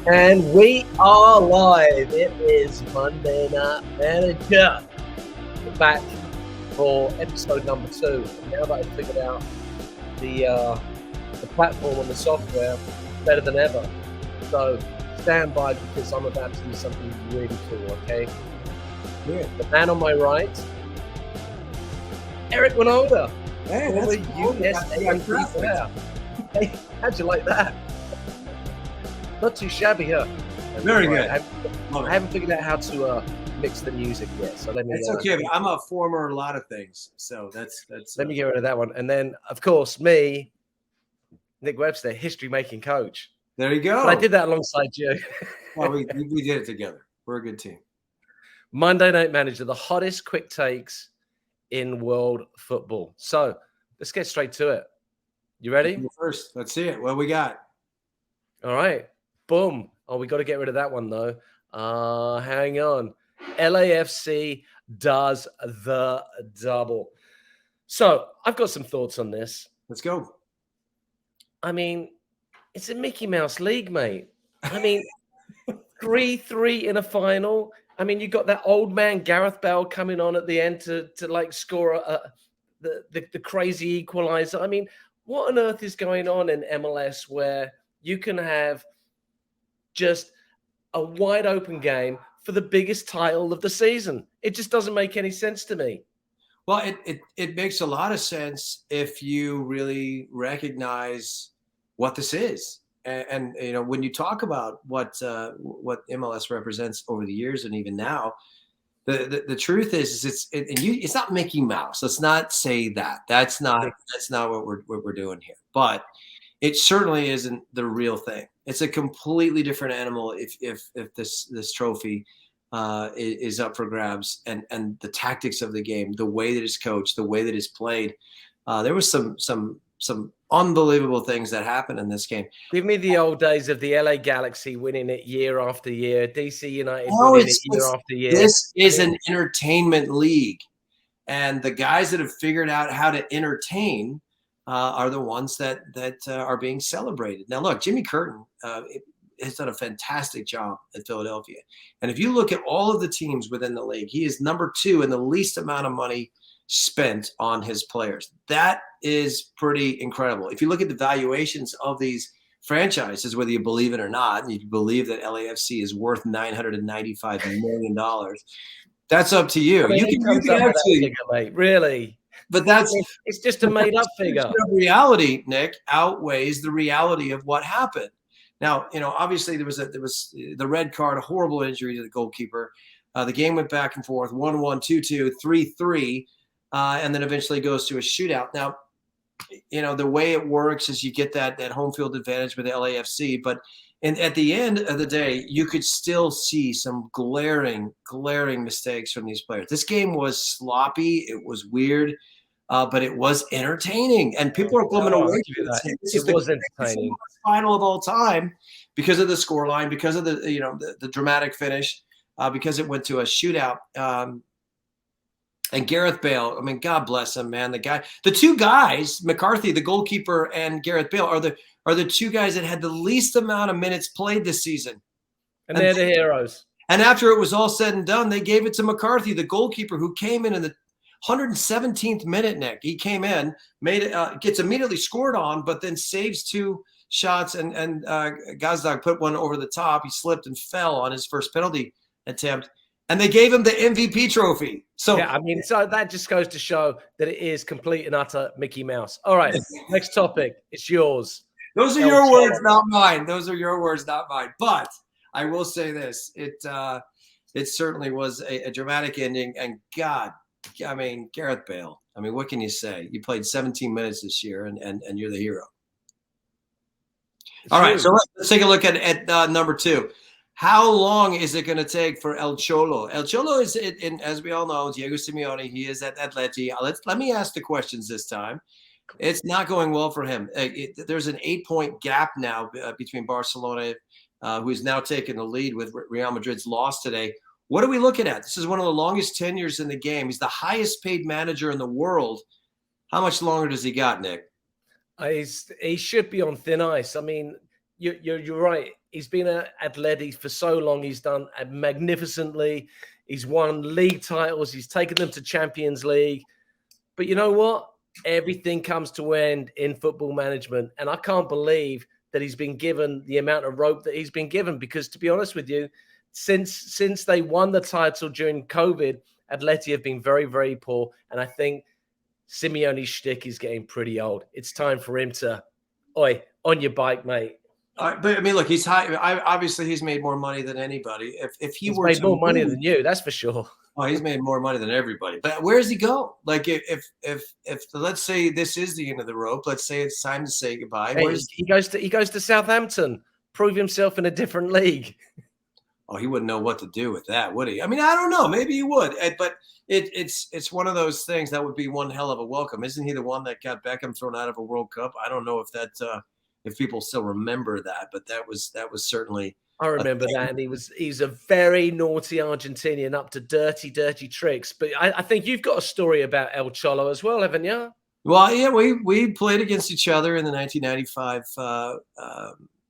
And we are live. It is Monday Night Manager. We're back for episode number 2. And now that I've figured out the platform and the software better than ever. So stand by because I'm about to do something really cool, okay? Yeah. The man on my right, Eric Wynalda. Hey, that's cool. USA. Hey, how'd you like that? Not too shabby, huh? Very good. I haven't figured out how to mix the music yet, so let me. It's okay. But I'm a former a lot of things, so that's. Let me get rid of that one, and then of course me, Nick Webster, history-making coach. There you go. But I did that alongside you. Well, we did it together. We're a good team. Monday Night Manager, the hottest quick takes in world football. So let's get straight to it. You ready? First, let's see it. What we got? All right. Boom. Oh, we got to get rid of that one, though. Hang on. LAFC does the double. So I've got some thoughts on this. Let's go. I mean, it's a Mickey Mouse league, mate. I mean, 3-3 in a final. I mean, you got that old man Gareth Bale coming on at the end to like score the crazy equalizer. I mean, what on earth is going on in MLS where you can have just a wide open game for the biggest title of the season? It just doesn't make any sense to me. Well, it makes a lot of sense if you really recognize what this is. And you know, when you talk about what MLS represents over the years and even now, the truth is it's not Mickey Mouse. Let's not say that. That's not what we're doing here. But it certainly isn't the real thing. It's a completely different animal if this trophy is up for grabs, and the tactics of the game, the way that it's coached, the way that it's played. There was some unbelievable things that happened in this game. Give me the old days of the LA Galaxy winning it year after year, DC United winning it year after year. This is an entertainment league, and the guys that have figured out how to entertain are the ones that are being celebrated. Now, look, Jimmy Curtin has done a fantastic job at Philadelphia. And if you look at all of the teams within the league, he is number 2 in the least amount of money spent on his players. That is pretty incredible. If you look at the valuations of these franchises, whether you believe it or not, and you believe that LAFC is worth $995 million, that's up to you. I mean, you can have figure, mate. Really? But it's just a made-up figure. The reality, Nick, outweighs the reality of what happened. Now, you know, obviously there was the red card, a horrible injury to the goalkeeper. The game went back and forth, 1-1, 2-2, 3-3, and then eventually goes to a shootout. Now, you know, the way it works is you get that home field advantage with the LAFC, but at the end of the day, you could still see some glaring mistakes from these players. This game was sloppy. It was weird. But it was entertaining, and people are coming away from it. This is the entertaining final of all time because of the scoreline, because of the dramatic finish, because it went to a shootout. And Gareth Bale, I mean, God bless him, man. The two guys, McCarthy, the goalkeeper, and Gareth Bale are the two guys that had the least amount of minutes played this season, and they're the heroes. And after it was all said and done, they gave it to McCarthy, the goalkeeper, who came in the 117th minute, Nick. He came in, made it, gets immediately scored on, but then saves 2 shots, and Gazdag put one over the top. He slipped and fell on his first penalty attempt, and they gave him the MVP trophy. So yeah, I mean, so that just goes to show that it is complete and utter Mickey Mouse. All right, next topic. It's yours. Those are your words, not mine. Those are your words, not mine. But I will say this: it certainly was a dramatic ending, and God. I mean, Gareth Bale. I mean, what can you say? You played 17 minutes this year, and you're the hero. All right, so let's take a look at number 2. How long is it going to take for El Cholo? El Cholo is, as we all know, Diego Simeone. He is at Atleti. Let me ask the questions this time. It's not going well for him. There's an 8-point gap now between Barcelona, who is now taking the lead with Real Madrid's loss today. What are we looking at? This is one of the longest tenures in the game. He's the highest paid manager in the world. How much longer does he got, Nick? He should be on thin ice. I mean, you're right. He's been at Atleti for so long. He's done magnificently. He's won league titles. He's taken them to Champions League. But you know what? Everything comes to an end in football management. And I can't believe that he's been given the amount of rope that he's been given. Because to be honest with you, since they won the title during COVID, Atleti have been very, very poor. And I think Simeone's shtick is getting pretty old. It's time for him to, on your bike, mate. But I mean, look, he's high. Obviously, he's made more money than anybody. If he's made more money than you, that's for sure. Oh, he's made more money than everybody. But where does he go? Like, if let's say this is the end of the rope, let's say it's time to say goodbye. Hey, he goes to Southampton, prove himself in a different league. Oh, he wouldn't know what to do with that, would he? I mean, I don't know. Maybe he would, but it's one of those things that would be one hell of a welcome. Isn't he the one that got Beckham thrown out of a World Cup? I don't know if that if people still remember that, but that was certainly. I remember that, and he's a very naughty Argentinian, up to dirty tricks. But I think you've got a story about El Cholo as well, haven't you? Well, yeah, we played against each other in the 1995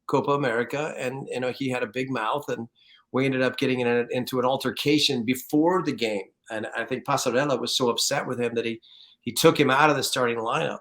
Copa America, and he had a big mouth, and we ended up getting into an altercation before the game, and I think Passarella was so upset with him that he took him out of the starting lineup.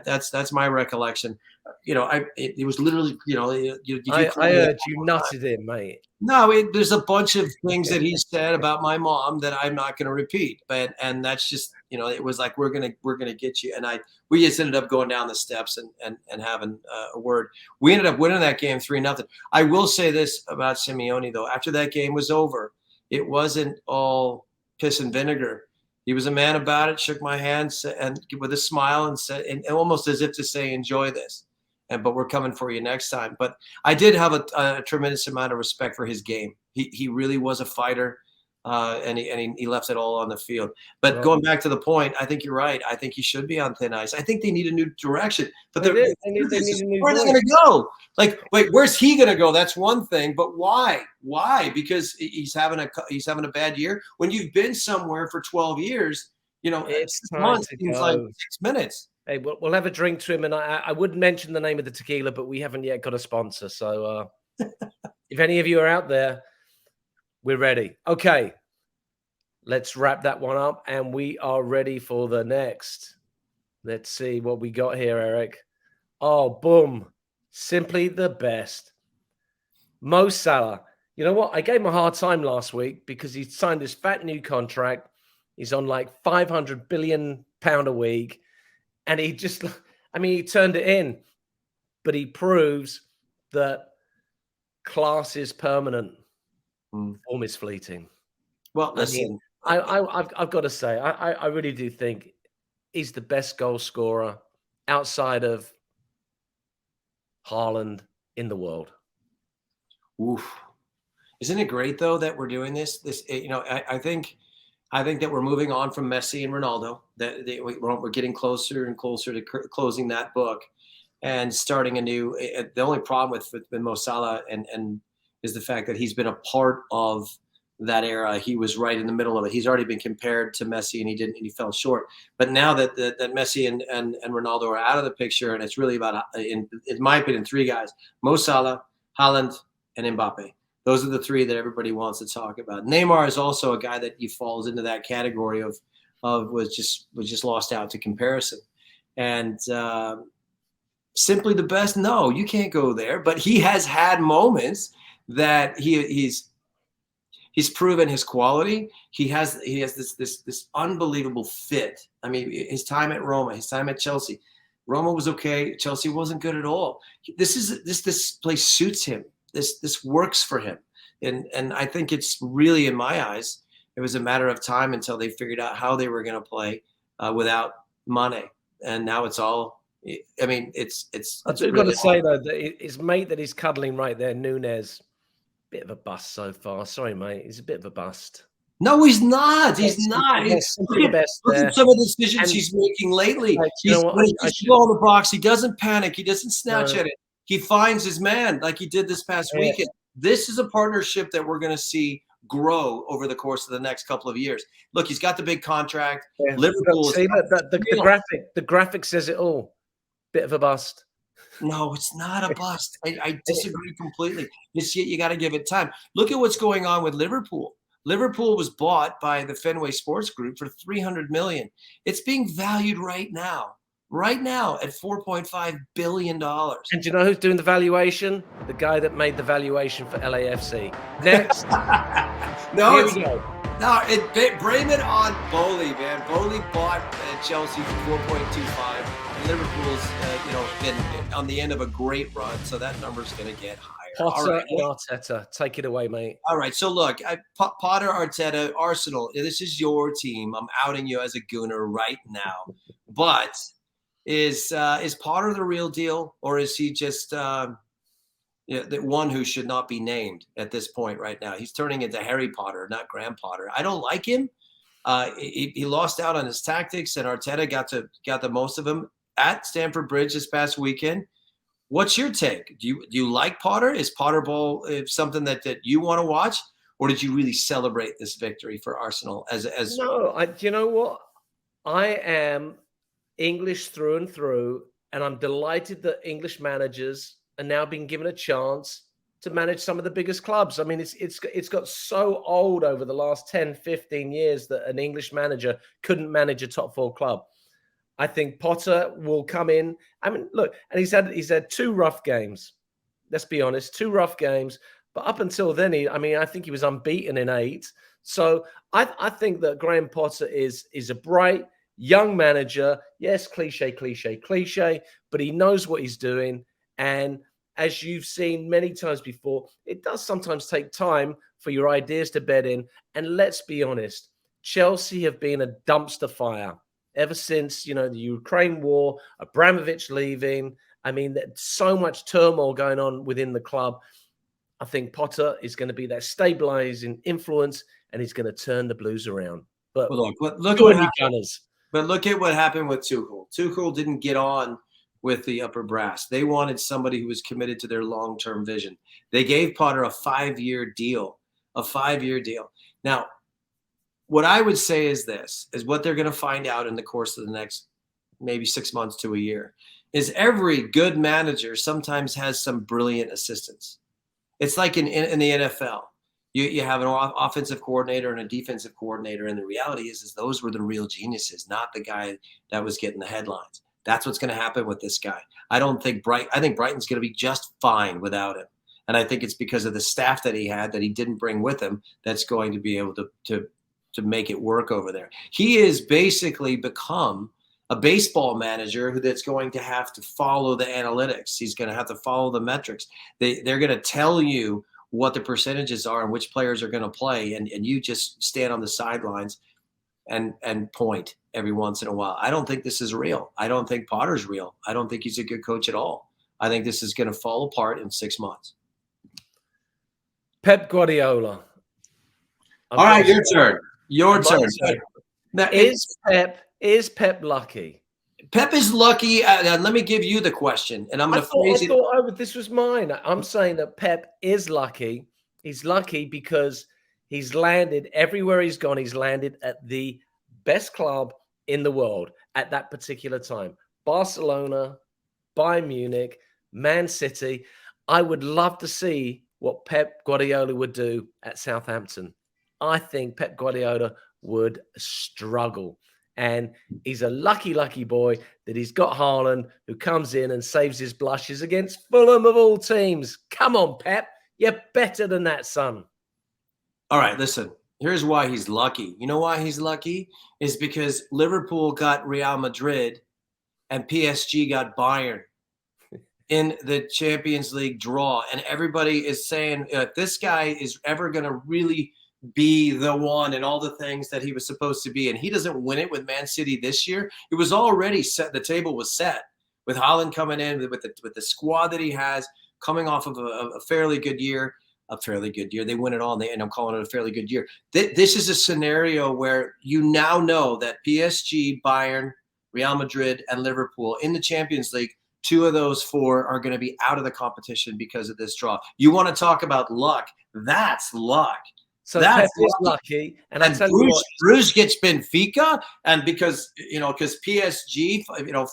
That's my recollection. It was literally, I heard you nutted him, mate. No, there's a bunch of things that he said about my mom that I'm not going to repeat, and that's just, it was like, we're gonna get you, and we just ended up going down the steps and having a word. We ended up winning that game 3-0. I will say this about Simeone though: after that game was over, it wasn't all piss and vinegar. He was a man about it, shook my hand and with a smile and said, and almost as if to say, enjoy this. But we're coming for you next time. But I did have a tremendous amount of respect for his game. He really was a fighter, and he left it all on the field. But right. Going back to the point, I think you're right. I think he should be on thin ice. I think they need a new direction. But they need a new where are they going to go? Like, wait, where's he going to go? That's one thing. But why? Why? Because he's having a bad year. When you've been somewhere for 12 years, it's 6 months seems like 6 minutes. Hey, we'll have a drink to him, and I would mention the name of the tequila, but we haven't yet got a sponsor. So if any of you are out there, we're ready. Okay, let's wrap that one up, and we are ready for the next. Let's see what we got here, Eric. Oh, boom. Simply the best. Mo Salah. You know what? I gave him a hard time last week because he signed this fat new contract. He's on like £500 billion a week. And he turned it in, but he proves that class is permanent. Form is fleeting. Well, listen, I've got to say, I really do think he's the best goal scorer outside of Haaland in the world. Oof. Isn't it great though that we're doing this? I think that we're moving on from Messi and Ronaldo. That we're getting closer and closer to closing that book and starting a new. The only problem with Mo Salah and is the fact that he's been a part of that era. He was right in the middle of it. He's already been compared to Messi, and he fell short. But now that Messi and Ronaldo are out of the picture, and it's really about, in my opinion, three guys: Mo Salah, Haaland, and Mbappe. Those are the three that everybody wants to talk about. Neymar is also a guy that he falls into that category of was just lost out to comparison. And simply the best? No, you can't go there. But he has had moments that he's proven his quality. He has this unbelievable fit. I mean, his time at Roma, his time at Chelsea. Roma was okay. Chelsea wasn't good at all. This place suits him. This works for him. And I think it's really, in my eyes, it was a matter of time until they figured out how they were going to play without Mane. And now it's all, I mean, it's I've really got to say, though, that his mate that he's cuddling right there, Nunes, bit of a bust so far. Sorry, mate. He's a bit of a bust. No, he's not. He's not. Look at some of the decisions he's making lately. He's going to go in the box. He doesn't panic. He doesn't snatch at it. He finds his man like he did this past weekend. This is a partnership that we're going to see grow over the course of the next couple of years. Look, he's got the big contract. Yeah. Liverpool. See, the graphic says it all. Bit of a bust. No, it's not a bust. I disagree completely. You got to give it time. Look at what's going on with Liverpool. Liverpool was bought by the Fenway Sports Group for $300 million. It's being valued right now at $4.5 billion. And do you know who's doing the valuation? The guy that made the valuation for LAFC. Next. No, Here we go. No, blame it on Bowley, man. Bowley bought Chelsea for 4.25. And Liverpool's, been on the end of a great run, so that number's going to get higher. Potter and Arteta, take it away, mate. All right, so look, Potter, Arteta, Arsenal. This is your team. I'm outing you as a gooner right now. But is Potter the real deal, or is he just the one who should not be named at this point right now? He's turning into Harry Potter, not Graham Potter. I don't like him. He lost out on his tactics, and Arteta got the most of him at Stamford Bridge this past weekend. What's your take? Do you like Potter? Is Potter ball something that you want to watch, or did you really celebrate this victory for Arsenal? No, you know what? I am English through and through, and I'm delighted that English managers are now being given a chance to manage some of the biggest clubs. I mean, it's got so old over the last 10, 15 years that an English manager couldn't manage a top four club. I think Potter will come in. I mean, look, and he's had 2 rough games. Let's be honest, 2 rough games. But up until then, I think he was unbeaten in 8. So I think that Graham Potter is a bright young manager. Yes, cliche, but he knows what he's doing. And as you've seen many times before, it does sometimes take time for your ideas to bed in. And let's be honest, Chelsea have been a dumpster fire ever since, the Ukraine war, Abramovich leaving. I mean, there's so much turmoil going on within the club. I think Potter is going to be that stabilizing influence, and he's going to turn the Blues around. But look at what happened. But look at what happened with Tuchel. Tuchel didn't get on with the upper brass. They wanted somebody who was committed to their long-term vision. They gave Potter a 5-year deal. Now, what I would say is this, is what they're going to find out in the course of the next maybe 6 months to a year, is every good manager sometimes has some brilliant assistants. It's like in the NFL. You have an offensive coordinator and a defensive coordinator, and the reality is those were the real geniuses, not the guy that was getting the headlines. That's what's going to happen with this guy. I think Brighton's going to be just fine without him. And I think it's because of the staff that he had that he didn't bring with him that's going to be able to make it work over there. He has basically become a baseball manager that's going to have to follow the analytics. He's going to have to follow the metrics. They're going to tell you what the percentages are and which players are going to play, and you just stand on the sidelines and point every once in a while. I don't think this is real. I don't think Potter's real. I don't think he's a good coach at all. I think this is going to fall apart in 6 months. Pep Guardiola. All right, your turn. Your turn. Now, is Pep lucky? Pep is lucky. Let me give you the question, and I'm going to phrase it. This was mine. I'm saying that Pep is lucky. He's lucky because he's landed everywhere he's gone. He's landed at the best club in the world at that particular time. Barcelona, Bayern Munich, Man City. I would love to see what Pep Guardiola would do at Southampton. I think Pep Guardiola would struggle. And he's a lucky boy that he's got Haaland, who comes in and saves his blushes against Fulham of all teams. Come on, Pep. You're better than that, son. All right, listen. Here's why he's lucky. You know why he's lucky? Is because Liverpool got Real Madrid and PSG got Bayern in the Champions League draw. And everybody is saying, if this guy is ever going to really be the one and all the things that he was supposed to be, and he doesn't win it with Man City this year, it was already set. The table was set with Haaland coming in with the squad that he has, coming off of a fairly good year. They win it all, and I'm calling it a fairly good year. This is a scenario where you now know that PSG, Bayern, Real Madrid, and Liverpool in the Champions League, 2 of those 4 are going to be out of the competition because of this draw. You want to talk about luck? That's luck. So Pep is lucky, and Bruges gets Benfica, and because PSG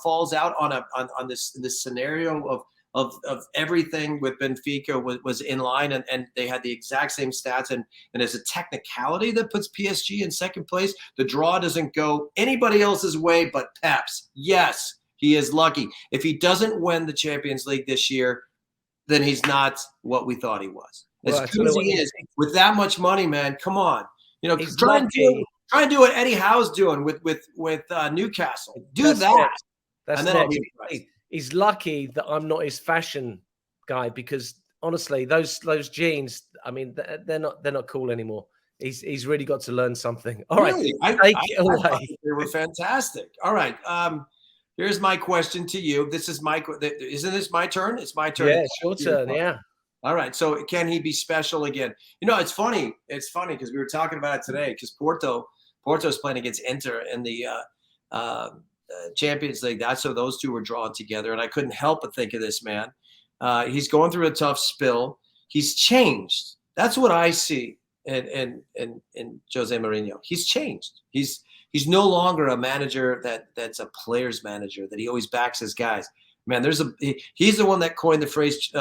falls out on this scenario of everything with Benfica was in line, and they had the exact same stats. And there's a technicality that puts PSG in second place. The draw doesn't go anybody else's way but Pep's. Yes, he is lucky. If he doesn't win the Champions League this year, then he's not what we thought he was. As good as he is, with that much money, man, come on. You know, try and do what Eddie Howe's doing with Newcastle. Do that. That's and then I'll be impressed. He's lucky that I'm not his fashion guy, because honestly, those jeans, I mean, they're not cool anymore. He's really got to learn something. All right, take it away. They were fantastic. All right. Here's my question to you. Isn't this my turn? It's my turn. Yeah, it's your turn. Yeah. All right. So can he be special again? You know, it's funny. It's funny because we were talking about it today, because Porto's playing against Inter in the Champions League. So those two were drawn together, and I couldn't help but think of this man. He's going through a tough spill. He's changed. That's what I see in Jose Mourinho. He's changed. He's no longer a manager that's a player's manager, that he always backs his guys. Man, he's the one that coined the phrase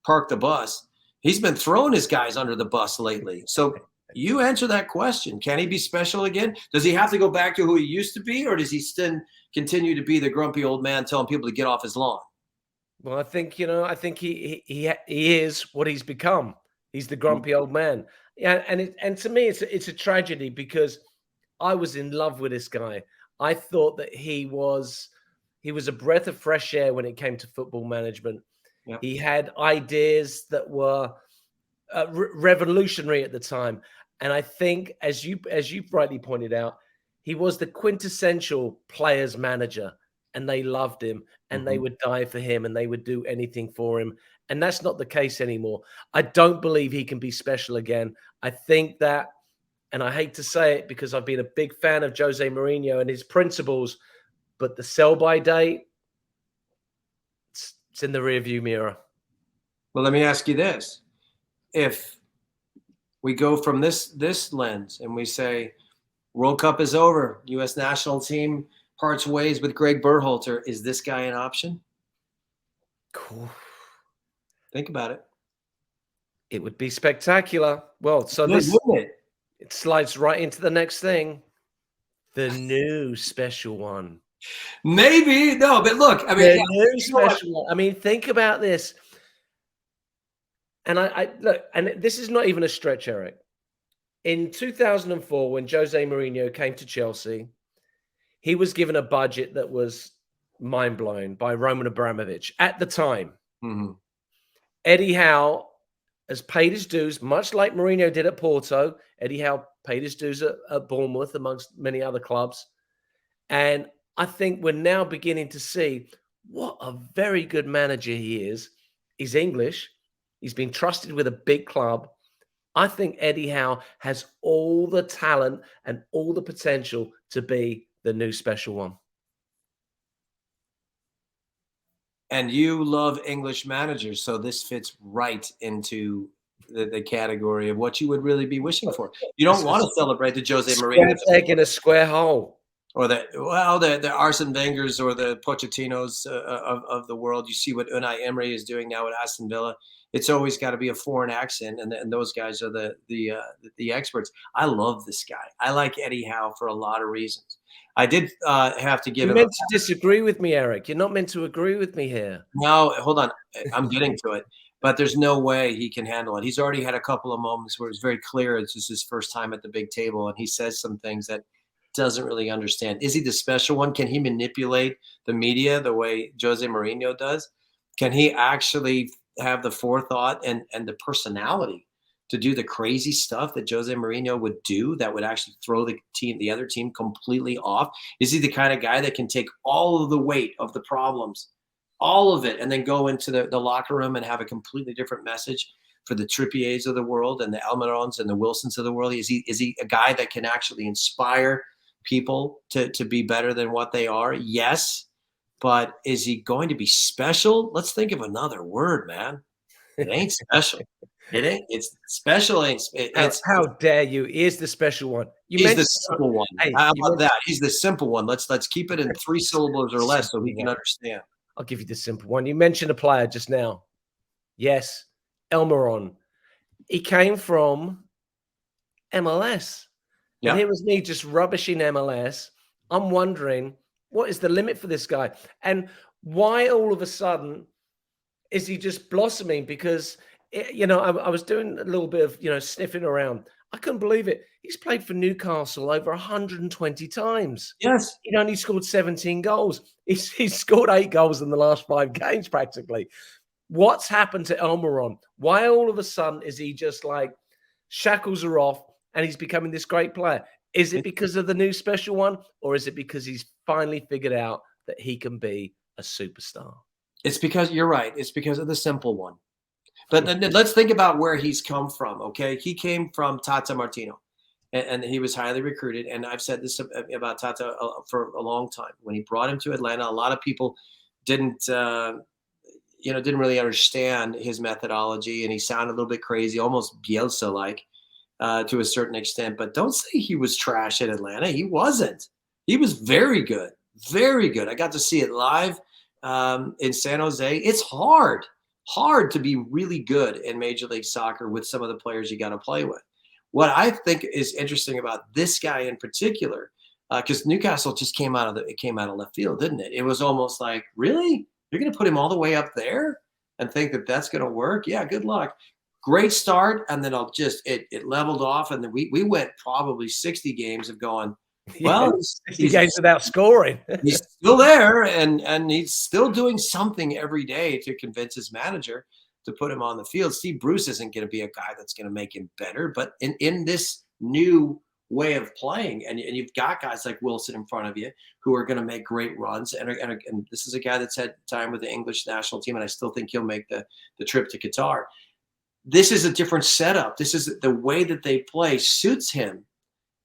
park the bus. He's been throwing his guys under the bus lately. So you answer that question. Can he be special again? Does he have to go back to who he used to be, or does he still continue to be the grumpy old man telling people to get off his lawn? Well, I think he is what he's become. He's the grumpy old man. Yeah, and to me, it's a tragedy, because I was in love with this guy. I thought that he was a breath of fresh air when it came to football management. Yep. He had ideas that were revolutionary at the time, and I think, as you rightly pointed out, he was the quintessential players manager, and they loved him, and they would die for him, and they would do anything for him. And that's not the case anymore. I don't believe he can be special again. I think that, and I hate to say it because I've been a big fan of Jose Mourinho and his principles, but the sell-by date, it's in the rearview mirror. Well, let me ask you this. If we go from this lens and we say World Cup is over, U.S. national team parts ways with Greg Berhalter, is this guy an option? Cool. Think about it. It would be spectacular. Well, so it slides right into the next thing. The new special one. Maybe. No, but look, I mean, the new special one. I mean, think about this. And I look, and this is not even a stretch, Eric. In 2004, when Jose Mourinho came to Chelsea, he was given a budget that was mind-blowing by Roman Abramovich at the time. Mm-hmm. Eddie Howe has paid his dues, much like Mourinho did at Porto. Eddie Howe paid his dues at Bournemouth, amongst many other clubs. And I think we're now beginning to see what a very good manager he is. He's English. He's been trusted with a big club. I think Eddie Howe has all the talent and all the potential to be the new special one. And you love English managers, so this fits right into the category of what you would really be wishing for. You don't want to celebrate the Jose Mourinho. Square peg in a square hole. Or the Arsene Wengers or the Pochettinos of the world. You see what Unai Emery is doing now at Aston Villa. It's always got to be a foreign accent, and those guys are the experts. I love this guy. I like Eddie Howe for a lot of reasons. I did have to give him. You're meant to disagree with me, Eric. You're not meant to agree with me here. No, hold on. I'm getting to it. But there's no way he can handle it. He's already had a couple of moments where it's very clear it's just his first time at the big table, and he says some things that doesn't really understand. Is he the special one? Can he manipulate the media the way Jose Mourinho does? Can he actually have the forethought and the personality to do the crazy stuff that Jose Mourinho would do that would actually throw the other team completely off? Is he the kind of guy that can take all of the weight of the problems, all of it, and then go into the locker room and have a completely different message for the Trippiers of the world and the Almirons and the Wilsons of the world? Is he a guy that can actually inspire people to be better than what they are? Yes. But is he going to be special? Let's think of another word, man. It ain't special. It ain't. It's special. How dare you? Here's the special one. He's the simple one. How about that? He's the simple one. Let's keep it in 3 syllables or less so we can understand. I'll give you the simple one. You mentioned a player just now. Yes, Almiron. He came from MLS. Yeah. And here was me just rubbishing MLS. I'm wondering, what is the limit for this guy? And why all of a sudden is he just blossoming? Because, I was doing a little bit of, sniffing around. I couldn't believe it. He's played for Newcastle over 120 times. Yes. He only scored 17 goals. He's scored 8 goals in the last 5 games practically. What's happened to Almiron? Why all of a sudden is he just like shackles are off and he's becoming this great player? Is it because of the new special one, or is it because he's finally figured out that he can be a superstar? It's because you're right. It's because of the simple one. But then let's think about where he's come from, okay? He came from Tata Martino, and he was highly recruited. And I've said this about Tata for a long time. When he brought him to Atlanta, a lot of people didn't really understand his methodology, and he sounded a little bit crazy, almost Bielsa-like to a certain extent. But don't say he was trash at Atlanta. He wasn't. He was very good, very good. I got to see it live in San Jose. It's hard to be really good in Major League Soccer with some of the players you got to play with. What I think is interesting about this guy in particular, because Newcastle just came out of left field, didn't it? It was almost like, really? You're going to put him all the way up there and think that that's going to work? Yeah, good luck. Great start, and then it leveled off, and then we went probably 60 games of going, well, he's games without scoring. He's still there, and he's still doing something every day to convince his manager to put him on the field. Steve Bruce isn't going to be a guy that's going to make him better, but in this new way of playing, and you've got guys like Wilson in front of you who are going to make great runs, and this is a guy that's had time with the English national team, and I still think he'll make the trip to Qatar. This is a different setup. This is the way that they play suits him.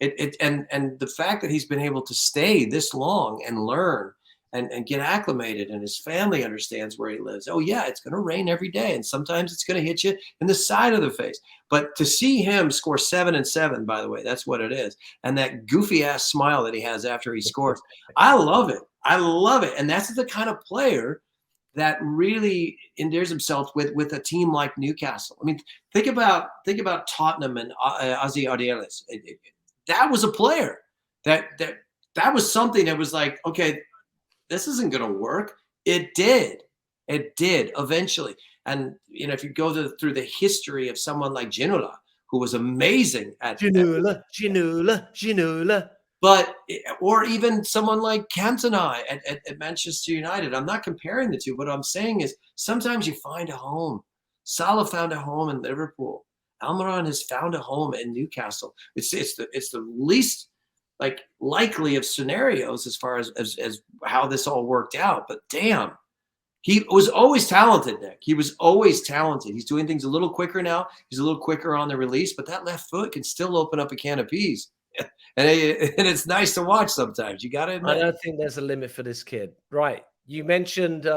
And the fact that he's been able to stay this long and learn and get acclimated, and his family understands where he lives. Oh yeah, it's going to rain every day, and sometimes it's going to hit you in the side of the face. But to see him score 7 and 7, by the way, that's what it is. And that goofy ass smile that he has after he scores, I love it. I love it. And that's the kind of player that really endears himself with a team like Newcastle. I mean, think about Tottenham and Ozzy Ardiles. That was a player that was something that was like, okay, this isn't going to work. It did eventually. And if you go through the history of someone like Ginola, who was amazing at Ginola. But or even someone like Cantona at Manchester United. I'm not comparing the two, but what I'm saying is sometimes you find a home. Salah found a home in Liverpool. Almiron has found a home in Newcastle. It's the least likely of scenarios as far as how this all worked out. But damn, he was always talented, Nick. He was always talented. He's doing things a little quicker now. He's a little quicker on the release, but that left foot can still open up a can of peas. And it's nice to watch sometimes. You got to admit. I don't think there's a limit for this kid. Right. You mentioned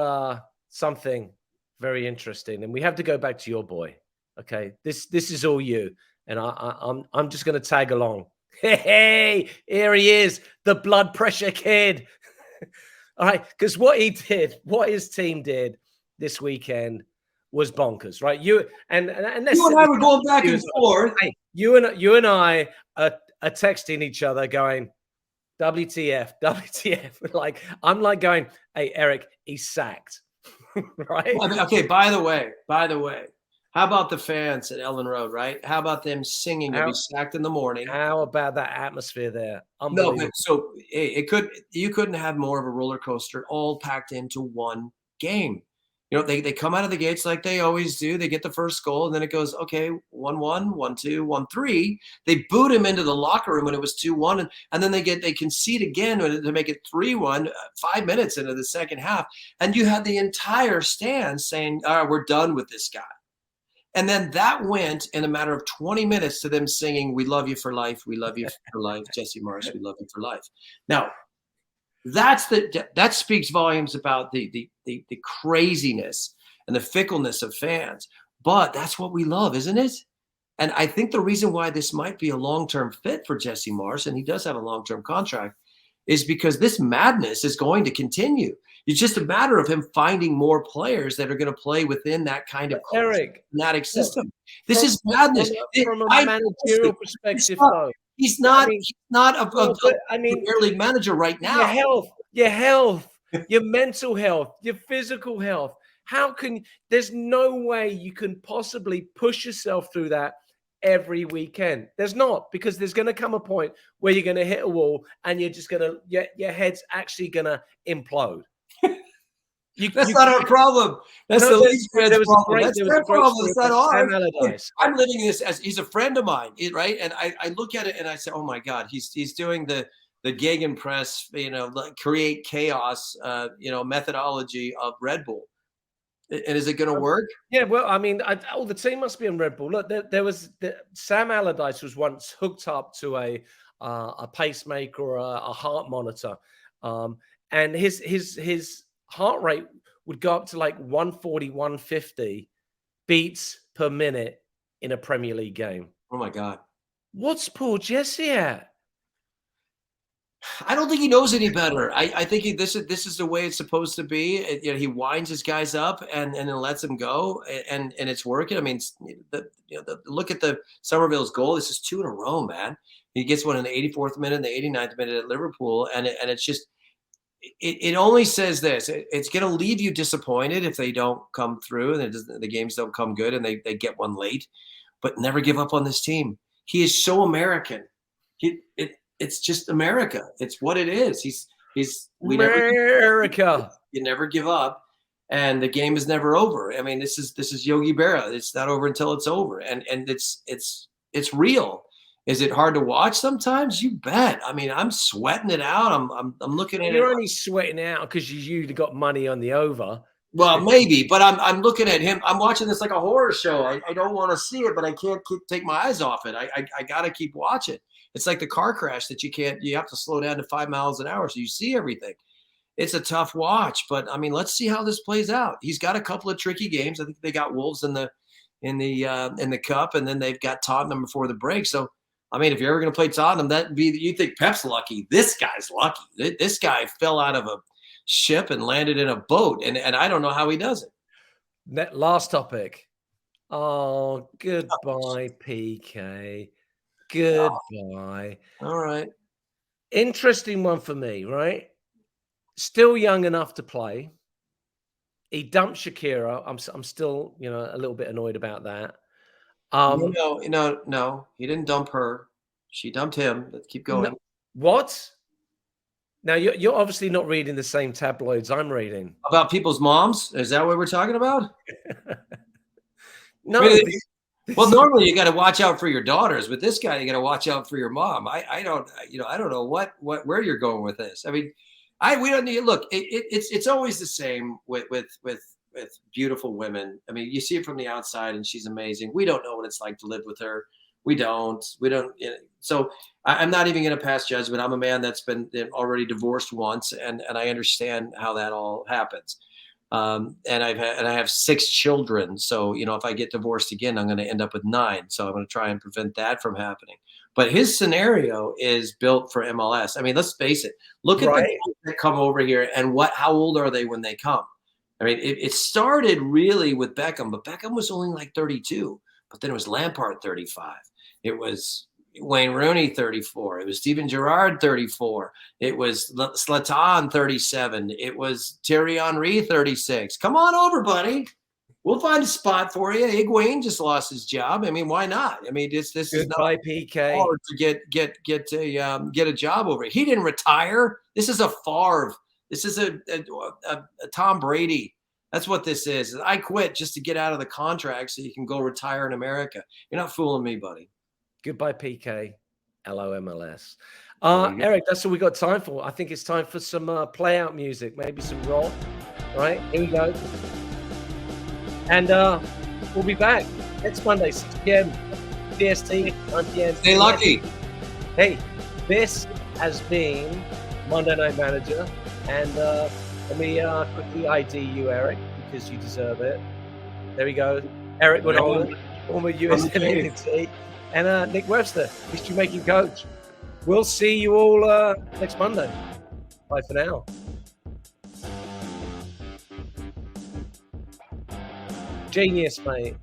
something very interesting, and we have to go back to your boy. Okay, this is all you, and I'm just going to tag along. Hey, here he is, the blood pressure kid. All right, because what his team did this weekend was bonkers, right? You and I were going back and forth. Hey, you and I are texting each other, going, "WTF, WTF?" Like I'm like going, "Hey, Eric, he's sacked." Right? Okay. By the way. How about the fans at Ellen Road, right? How about them singing "You'll be sacked in the morning"? How about that atmosphere there? No, but so you couldn't have more of a roller coaster all packed into one game. They come out of the gates like they always do. They get the first goal, and then it goes, okay, 1-1, 1-2, 1-3. They boot him into the locker room when it was 2-1, and then they concede again to make it 3-1 5 minutes into the second half. And you had the entire stand saying, all right, we're done with this guy. And then that went in a matter of 20 minutes to them singing, "We love you for life. We love you for life. Jesse Morris, we love you for life." Now, that speaks volumes about the craziness and the fickleness of fans. But that's what we love, isn't it? And I think the reason why this might be a long-term fit for Jesse Morris, and he does have a long-term contract, is because this madness is going to continue. It's just a matter of him finding more players that are going to play within that kind of Eric, fanatic system. This is madness. From a managerial perspective, though. He's not a Premier League manager right now. Your health, your mental health, your physical health. There's no way you can possibly push yourself through that every weekend. There's not, because there's going to come a point where you're going to hit a wall and you're just going to, your head's actually going to implode. That's not our problem. That's the Leeds fans' problem. That's their problem. It's not ours. I'm living this as he's a friend of mine, right? And I look at it and I say, oh my God, he's doing the gegenpress, create chaos, methodology of Red Bull. And is it going to work? Yeah, well, I mean, the team must be in Red Bull. Look, Sam Allardyce was once hooked up to a pacemaker or a heart monitor, and his heart rate would go up to like 140, 150 beats per minute in a Premier League game. Oh my God! What's Paul Jesse at? I don't think he knows any better. I think this is the way it's supposed to be. He winds his guys up and then lets them go, and it's working. I mean, look at the Somerville's goal. This is 2 in a row, man. He gets one in the 84th minute and the 89th minute at Liverpool, and it's just it only says this: it's going to leave you disappointed if they don't come through and the games don't come good and they get one late. But never give up on this team. He is so American. It's just America. It's what it is. America. You never give up, and the game is never over. I mean, this is Yogi Berra. It's not over until it's over, and it's real. Is it hard to watch sometimes? You bet. I mean, I'm sweating it out. I'm looking at it. You're only sweating out because you got money on the over. Well, maybe, but I'm looking at him. I'm watching this like a horror show. I don't want to see it, but I can't take my eyes off it. I got to keep watching. It's like the car crash that you have to slow down to 5 miles an hour so you see everything. It's a tough watch, but I mean, let's see how this plays out. He's got a couple of tricky games. I think they got Wolves in the cup, and then they've got Tottenham before the break. So, I mean, if you're ever going to play Tottenham, you think Pep's lucky. This guy's lucky. This guy fell out of a ship and landed in a boat, and I don't know how he does it. Last topic. Oh, goodbye, PK. Goodbye. All right. Interesting one for me, right? Still young enough to play. He dumped Shakira. I'm still, a little bit annoyed about that. No, he didn't dump her. She dumped him. Let's keep going. No, what? Now you're obviously not reading the same tabloids I'm reading. About people's moms? Is that what we're talking about? No. Well, normally you got to watch out for your daughters, but this guy you got to watch out for your mom. I don't know where you're going with this. I mean, we don't need look. It's always the same with beautiful women. I mean, you see it from the outside, and she's amazing. We don't know what it's like to live with her. We don't. So I'm not even going to pass judgment. I'm a man that's been already divorced once, and I understand how that all happens. And I have 6 children. So, if I get divorced again, I'm going to end up with 9. So I'm going to try and prevent that from happening. But his scenario is built for MLS. I mean, let's face it. Look at the guys that come over here and how old are they when they come? I mean, it started really with Beckham, but Beckham was only like 32. But then it was Lampard, 35. It was Wayne Rooney, 34. It was Steven Gerrard, 34. It was Zlatan, 37. It was Thierry Henry, 36. Come on over, buddy. We'll find a spot for you. Higuain just lost his job. I mean, why not? I mean, this is not PK. hard to get a job over. He didn't retire. This is a Favre. This is a Tom Brady. That's what this is. I quit just to get out of the contract so you can go retire in America. You're not fooling me, buddy. Goodbye, PK. Hello, MLS. Eric, that's all we got time for. I think it's time for some play-out music, maybe some rock. Right, here we go. And we'll be back next Monday, 6 p.m. PST, 9 p.m. Stay lucky. Hey, this has been Monday Night Manager. And let me quickly ID you, Eric, because you deserve it. There we go. Eric Wynalda, former US community. And Nick Webster, history-making coach. we'll see you all next Monday. Bye for now. Genius, mate.